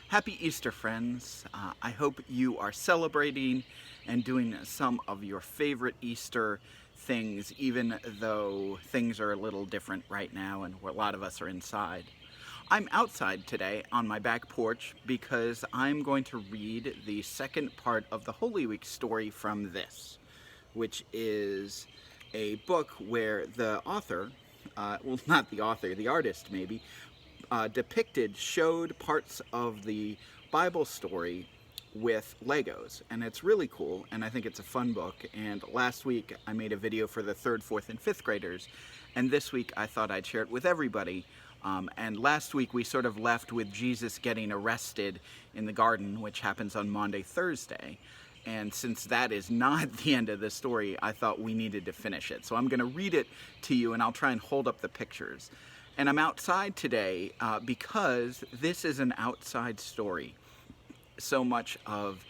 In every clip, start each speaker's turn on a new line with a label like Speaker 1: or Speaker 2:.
Speaker 1: Happy Easter, friends. I hope you are celebrating and doing some of your favorite Easter things, even though things are a little different right now and a lot of us are inside. I'm outside today on my back porch because I'm going to read the second part of the Holy Week story from this, which is a book where the author, well, not the author, the artist maybe, showed parts of the Bible story with Legos, and it's really cool, and I think it's a fun book. And last week I made a video for the 3rd, 4th, and 5th graders, and this week I thought I'd share it with everybody. And last week we sort of left with Jesus getting arrested in the garden, which happens on Maundy, Thursday. And since that is not the end of the story, I thought we needed to finish it. So I'm going to read it to you, and I'll try and hold up the pictures. And I'm outside today because this is an outside story. So much of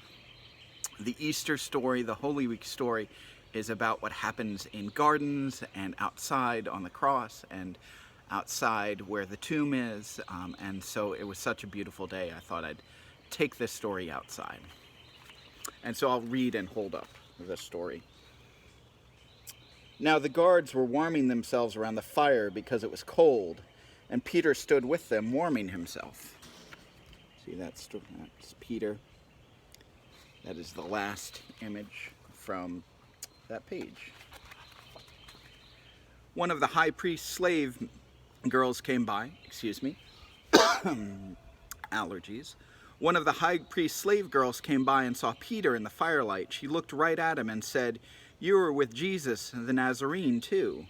Speaker 1: the Easter story, the Holy Week story, is about what happens in gardens and outside on the cross and outside where the tomb is. And so it was such a beautiful day, I thought I'd take this story outside. And so I'll read and hold up this story. Now the guards were warming themselves around the fire because it was cold, and Peter stood with them warming himself. See, that's Peter. That is the last image from that page. One of the high priest's slave girls came by, allergies. One of the high priest's slave girls came by and saw Peter in the firelight. She looked right at him and said, "You were with Jesus the Nazarene too."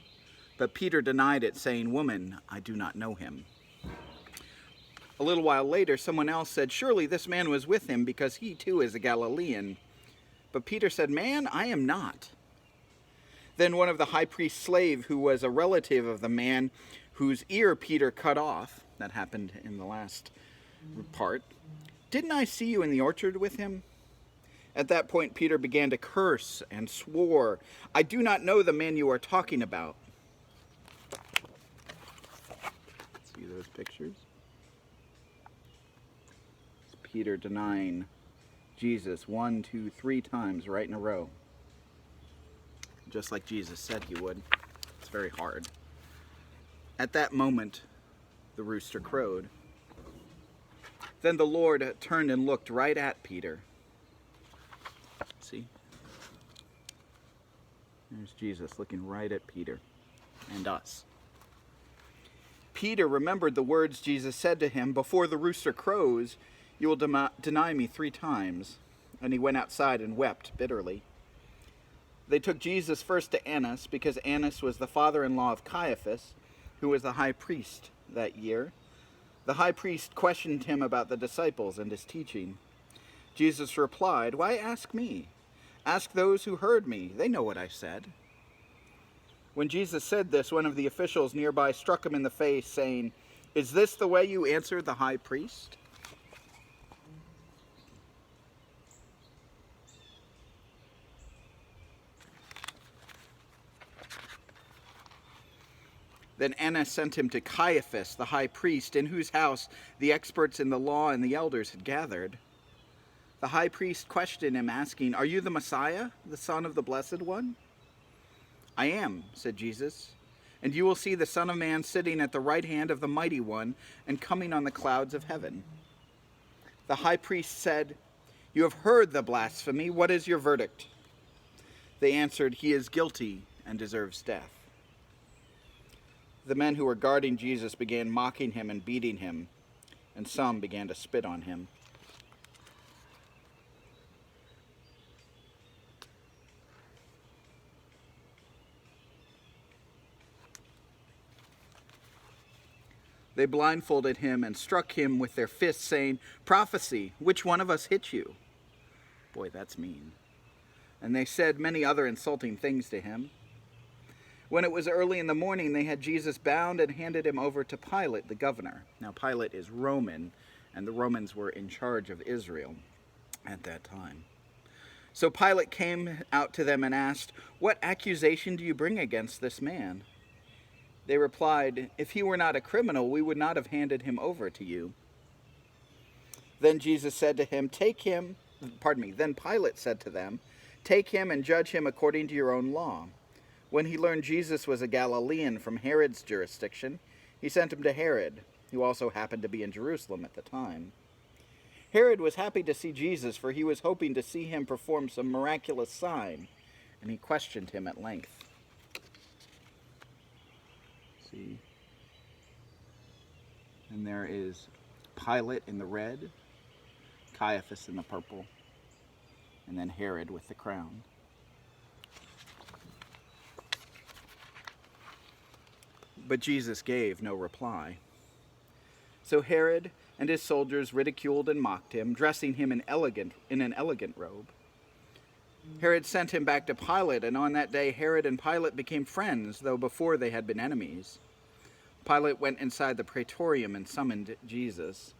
Speaker 1: But Peter denied it, saying, "Woman, I do not know him." A little while later, someone else said, "Surely this man was with him, because he too is a Galilean." But Peter said, "Man, I am not." Then one of the high priest's slave, who was a relative of the man whose ear Peter cut off, that happened in the last part, "Didn't I see you in the orchard with him?" At that point, Peter began to curse and swore, "I do not know the man you are talking about." See those pictures? It's Peter denying Jesus 1, 2, 3 times right in a row. Just like Jesus said he would. It's very hard. At that moment, the rooster crowed. Then the Lord turned and looked right at Peter. See? There's Jesus looking right at Peter and us. Peter remembered the words Jesus said to him, "Before the rooster crows, you will deny me 3 times." And he went outside and wept bitterly. They took Jesus first to Annas, because Annas was the father-in-law of Caiaphas, who was the high priest that year. The high priest questioned him about the disciples and his teaching. Jesus replied, "Why ask me? Ask those who heard me. They know what I said." When Jesus said this, one of the officials nearby struck him in the face, saying, "Is this the way you answer the high priest?" Then Annas sent him to Caiaphas, the high priest, in whose house the experts in the law and the elders had gathered. The high priest questioned him, asking, "Are you the Messiah, the Son of the Blessed One?" "I am," said Jesus, "and you will see the Son of Man sitting at the right hand of the Mighty One and coming on the clouds of heaven." The high priest said, "You have heard the blasphemy. What is your verdict?" They answered, "He is guilty and deserves death." The men who were guarding Jesus began mocking him and beating him, and some began to spit on him. They blindfolded him and struck him with their fists, saying, "Prophesy, which one of us hit you?" Boy, that's mean. And they said many other insulting things to him. When it was early in the morning, they had Jesus bound and handed him over to Pilate, the governor. Now, Pilate is Roman, and the Romans were in charge of Israel at that time. So Pilate came out to them and asked, "What accusation do you bring against this man?" They replied, "If he were not a criminal, we would not have handed him over to you." Then Jesus said to him, Then Pilate said to them, "Take him and judge him according to your own law." When he learned Jesus was a Galilean from Herod's jurisdiction, he sent him to Herod, who also happened to be in Jerusalem at the time. Herod was happy to see Jesus, for he was hoping to see him perform some miraculous sign, and he questioned him at length. See? And there is Pilate in the red, Caiaphas in the purple, and then Herod with the crown. But Jesus gave no reply. So Herod and his soldiers ridiculed and mocked him, dressing him in an elegant robe. Herod sent him back to Pilate, and on that day Herod and Pilate became friends, though before they had been enemies. Pilate went inside the praetorium and summoned Jesus.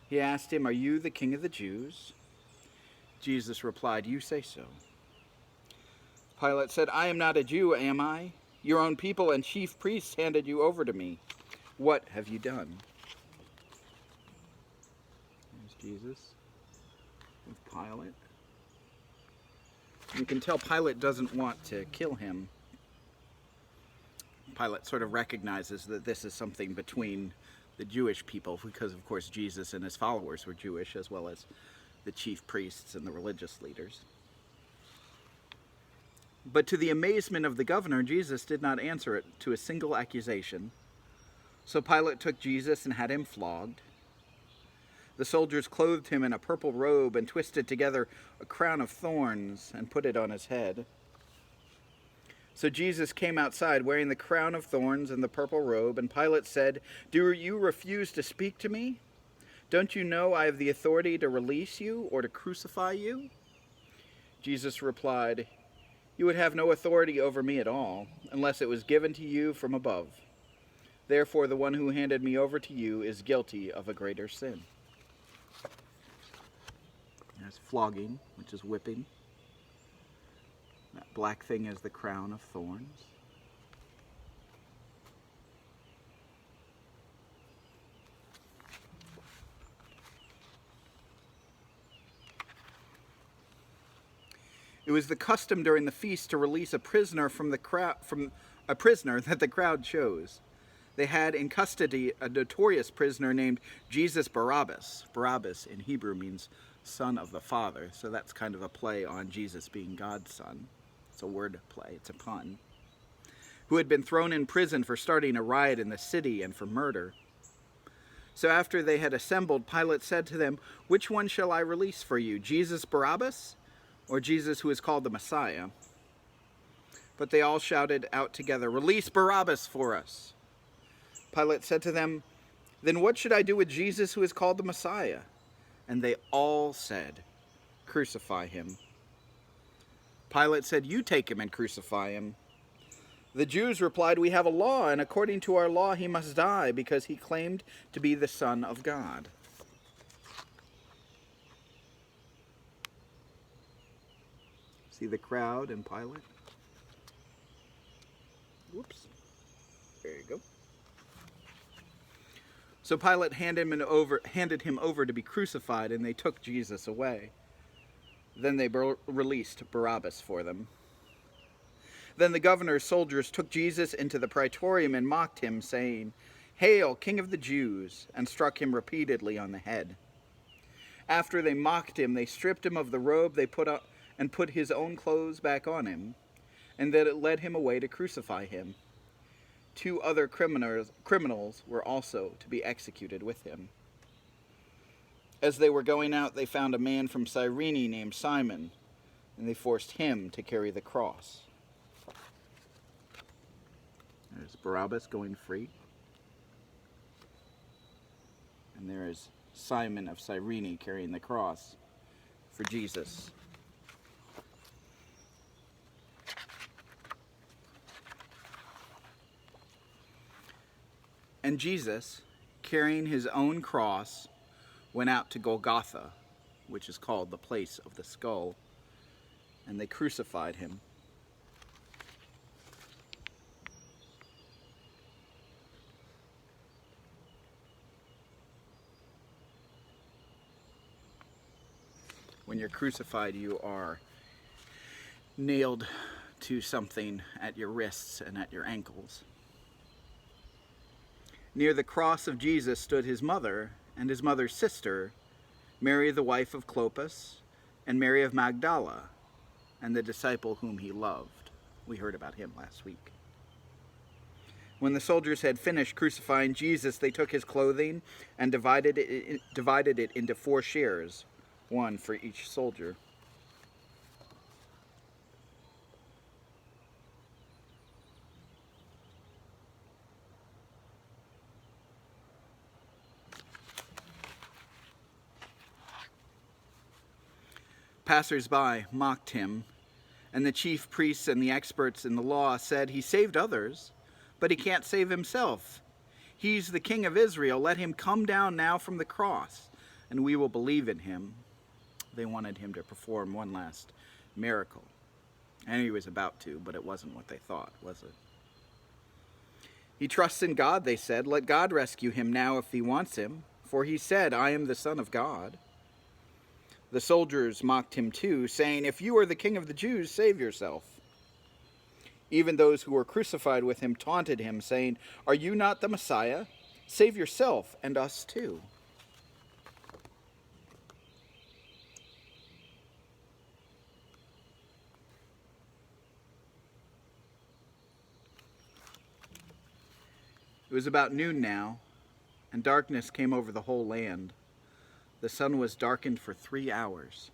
Speaker 1: He asked him, "Are you the king of the Jews?" Jesus replied, "You say so." Pilate said, "I am not a Jew, am I? Your own people and chief priests handed you over to me. What have you done?" There's Jesus with Pilate. You can tell Pilate doesn't want to kill him. Pilate sort of recognizes that this is something between the Jewish people, because of course Jesus and his followers were Jewish, as well as the chief priests and the religious leaders. But to the amazement of the governor, Jesus did not answer it to a single accusation. So Pilate took Jesus and had him flogged. The soldiers clothed him in a purple robe and twisted together a crown of thorns and put it on his head. So Jesus came outside wearing the crown of thorns and the purple robe, and Pilate said, "Do you refuse to speak to me? Don't you know I have the authority to release you or to crucify you?" Jesus replied, "You would have no authority over me at all, unless it was given to you from above. Therefore, the one who handed me over to you is guilty of a greater sin." There's flogging, which is whipping. That black thing is the crown of thorns. It was the custom during the feast to release a prisoner from a prisoner that the crowd chose. They had in custody a notorious prisoner named Jesus Barabbas. Barabbas in Hebrew means son of the Father, so that's kind of a play on Jesus being God's son. It's a word play, it's a pun. Who had been thrown in prison for starting a riot in the city and for murder. So after they had assembled, Pilate said to them, "Which one shall I release for you, Jesus Barabbas, or Jesus who is called the Messiah?" But they all shouted out together, "Release Barabbas for us." Pilate said to them, "Then what should I do with Jesus who is called the Messiah?" And they all said, "Crucify him." Pilate said, "You take him and crucify him." The Jews replied, "We have a law, and according to our law he must die, because he claimed to be the Son of God." See the crowd and Pilate? Whoops. There you go. So Pilate handed him over to be crucified, and they took Jesus away. Then they released Barabbas for them. Then the governor's soldiers took Jesus into the praetorium and mocked him, saying, "Hail, King of the Jews!" and struck him repeatedly on the head. After they mocked him, they stripped him of the robe they put up and put his own clothes back on him, and then it led him away to crucify him. 2 other criminals were also to be executed with him. As they were going out, they found a man from Cyrene named Simon, and they forced him to carry the cross. There's Barabbas going free. And there is Simon of Cyrene carrying the cross for Jesus. And Jesus, carrying his own cross, went out to Golgotha, which is called the place of the skull, and they crucified him. When you're crucified, you are nailed to something at your wrists and at your ankles. Near the cross of Jesus stood his mother and his mother's sister, Mary the wife of Clopas, and Mary of Magdala, and the disciple whom he loved. We heard about him last week. When the soldiers had finished crucifying Jesus, they took his clothing and divided it into 4 shares, one for each soldier. Passers-by mocked him, and the chief priests and the experts in the law said, "He saved others, but he can't save himself. He's the King of Israel. Let him come down now from the cross, and we will believe in him." They wanted him to perform one last miracle. And he was about to, but it wasn't what they thought, was it? "He trusts in God," they said. "Let God rescue him now if he wants him, for he said, 'I am the Son of God.'" The soldiers mocked him too, saying, "If you are the King of the Jews, save yourself." Even those who were crucified with him taunted him, saying, "Are you not the Messiah? Save yourself and us too." It was about noon now, and darkness came over the whole land. The sun was darkened for 3 hours.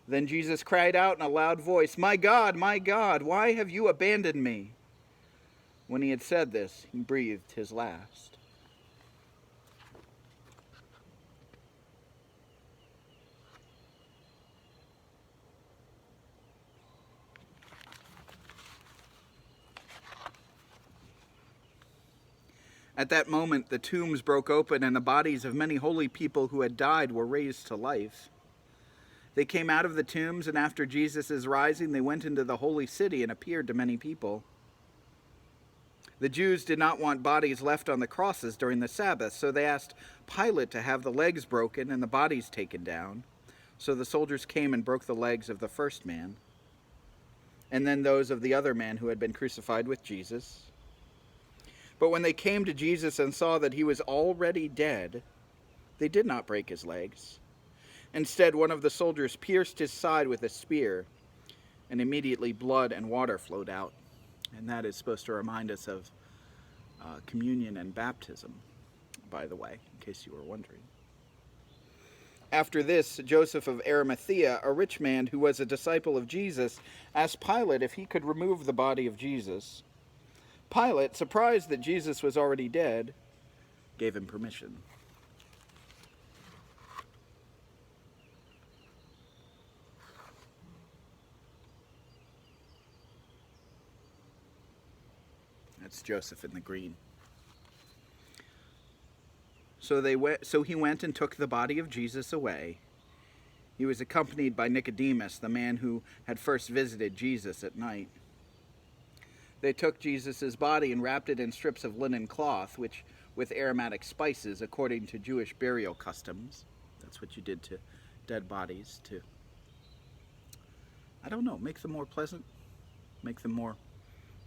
Speaker 1: Then Jesus cried out in a loud voice, my God, why have you abandoned me?" When he had said this, he breathed his last. At that moment, the tombs broke open, and the bodies of many holy people who had died were raised to life. They came out of the tombs, and after Jesus' rising, they went into the holy city and appeared to many people. The Jews did not want bodies left on the crosses during the Sabbath, so they asked Pilate to have the legs broken and the bodies taken down. So the soldiers came and broke the legs of the first man, and then those of the other man who had been crucified with Jesus. But when they came to Jesus and saw that he was already dead, they did not break his legs. Instead, one of the soldiers pierced his side with a spear, and immediately blood and water flowed out. And that is supposed to remind us of communion and baptism, by the way, in case you were wondering. After this, Joseph of Arimathea, a rich man who was a disciple of Jesus, asked Pilate if he could remove the body of Jesus. Pilate, surprised that Jesus was already dead, gave him permission. That's Joseph in the green. So he went and took the body of Jesus away. He was accompanied by Nicodemus, the man who had first visited Jesus at night. They took Jesus' body and wrapped it in strips of linen cloth, which with aromatic spices, according to Jewish burial customs. That's what you did to dead bodies, to, I don't know, make them more pleasant,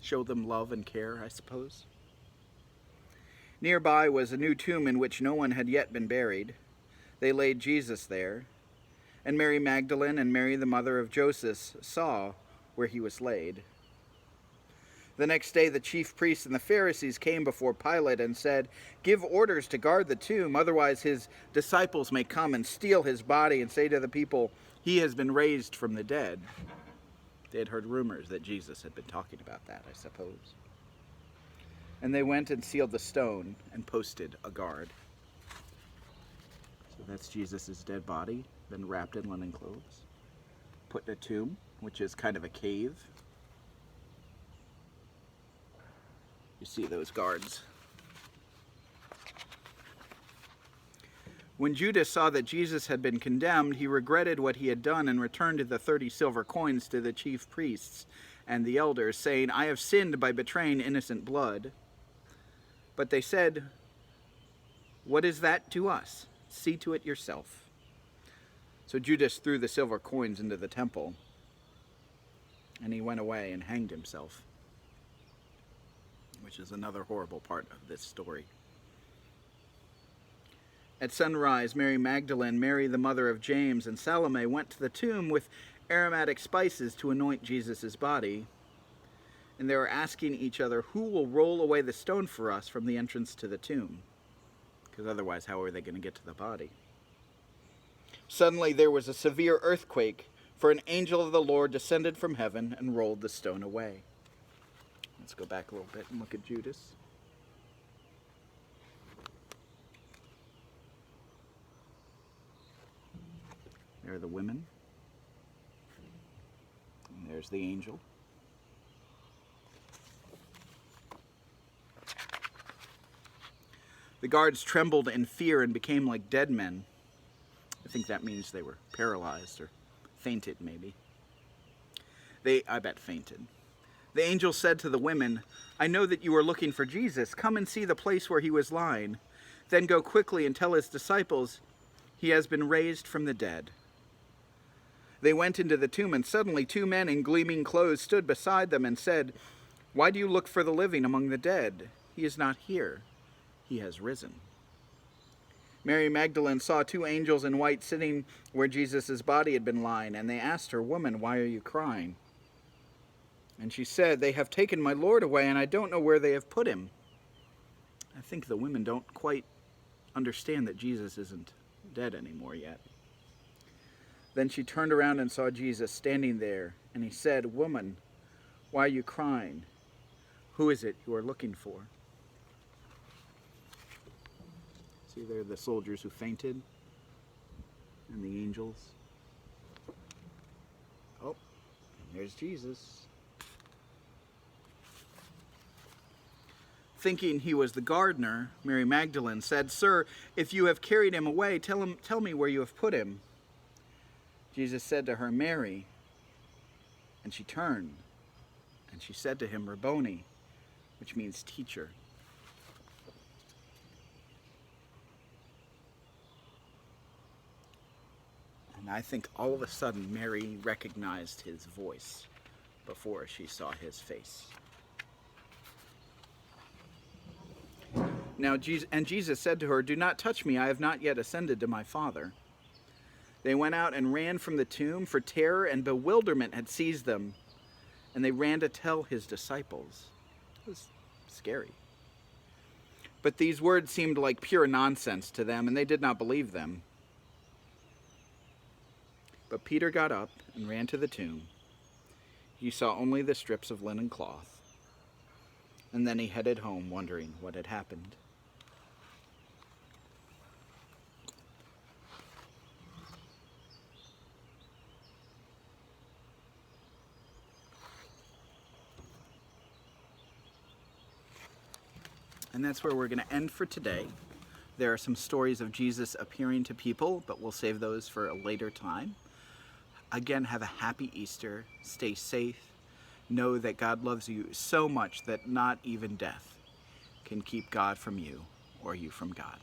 Speaker 1: show them love and care, I suppose. Nearby was a new tomb in which no one had yet been buried. They laid Jesus there, and Mary Magdalene and Mary the mother of Joseph saw where he was laid. The next day the chief priests and the Pharisees came before Pilate and said, "Give orders to guard the tomb, otherwise his disciples may come and steal his body and say to the people, 'He has been raised from the dead.'" They had heard rumors that Jesus had been talking about that, I suppose. And they went and sealed the stone and posted a guard. So that's Jesus' dead body, been wrapped in linen clothes, put in a tomb, which is kind of a cave. You see those guards. When Judas saw that Jesus had been condemned, he regretted what he had done and returned the 30 silver coins to the chief priests and the elders, saying, "I have sinned by betraying innocent blood." But they said, "What is that to us? See to it yourself." So Judas threw the silver coins into the temple, and he went away and hanged himself, which is another horrible part of this story. At sunrise, Mary Magdalene, Mary the mother of James, and Salome went to the tomb with aromatic spices to anoint Jesus' body. And they were asking each other, who will roll away the stone for us from the entrance to the tomb? Because otherwise, how are they going to get to the body? Suddenly there was a severe earthquake, for an angel of the Lord descended from heaven and rolled the stone away. Let's go back a little bit and look at Judas. There are the women. And there's the angel. The guards trembled in fear and became like dead men. I think that means they were paralyzed or fainted, maybe. I bet, fainted. The angel said to the women, I know that you are looking for Jesus. Come and see the place where he was lying. Then go quickly and tell his disciples, he has been raised from the dead. They went into the tomb, and suddenly 2 men in gleaming clothes stood beside them and said, Why do you look for the living among the dead? He is not here. He has risen. Mary Magdalene saw 2 angels in white sitting where Jesus' body had been lying, and they asked her, Woman, why are you crying? And she said, They have taken my Lord away, and I don't know where they have put him. I think the women don't quite understand that Jesus isn't dead anymore yet. Then she turned around and saw Jesus standing there, and he said, Woman, why are you crying? Who is it you are looking for? See there the soldiers who fainted and the angels. Oh, there's Jesus. Thinking he was the gardener, Mary Magdalene said, Sir, if you have carried him away, tell me where you have put him. Jesus said to her, Mary. And she turned, and she said to him, Rabboni, which means teacher. And I think all of a sudden Mary recognized his voice before she saw his face. Now, Jesus said to her, Do not touch me, I have not yet ascended to my Father. They went out and ran from the tomb, for terror and bewilderment had seized them, and they ran to tell his disciples. It was scary. But these words seemed like pure nonsense to them, and they did not believe them. But Peter got up and ran to the tomb. He saw only the strips of linen cloth, and then he headed home wondering what had happened. And that's where we're going to end for today. There are some stories of Jesus appearing to people, but we'll save those for a later time. Again, have a happy Easter. Stay safe. Know that God loves you so much that not even death can keep God from you or you from God.